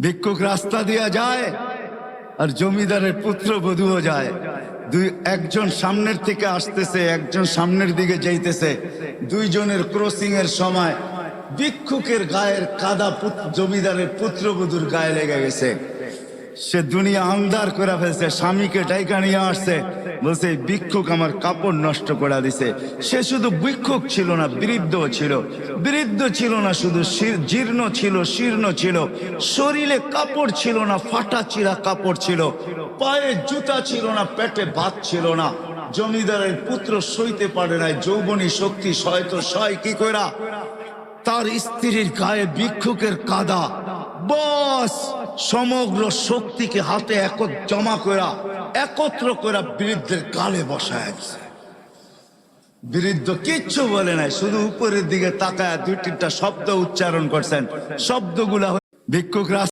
ভিক্ষুক রাস্তা দিয়া যায় আর জমিদারের পুত্রবধূও যায়। একজন সামনের থেকে আসতেছে, একজন সামনের দিকে যাইতেছে। দুইজনের ক্রসিং এর সময় ভিক্ষুকের গায়ের কাদা জমিদারের পুত্রবধূর গায়ে লেগে গেছে। সে দুনিয়া আন্ধার করে ফেলছে, স্বামীকে ডাইকা নিয়ে আসছে, বলছে ভিক্ষুক আমার কাপড় নষ্ট করে দিছে। সে শুধু ভিক্ষুক ছিল না, বৃদ্ধ ছিল। বৃদ্ধ ছিল না শুধু, জীর্ণ ছিল, শীর্ণ ছিল, শরীরে কাপড় ছিল না, ফাটা চিরা কাপড় ছিল, পায়ে জুতা ছিল না, পেটে ভাত ছিল না। জমিদারের পুত্র সইতে পারে নাই, যৌবনী শক্তি সয়তো সয় কি কইরা তার স্ত্রীর গায়ে ভিক্ষুকের কাদা, বস সমগ্র শক্তিকে হাতে জমা করা একত্র করা বৃদ্ধের গালে বসায় দিছে। বৃদ্ধ কিচ্ছু বলে নাই, শুধু উপরের দিকে তাকায় দুই তিনটা শব্দ উচ্চারণ করছেন। শব্দগুলা ভিক্ষুক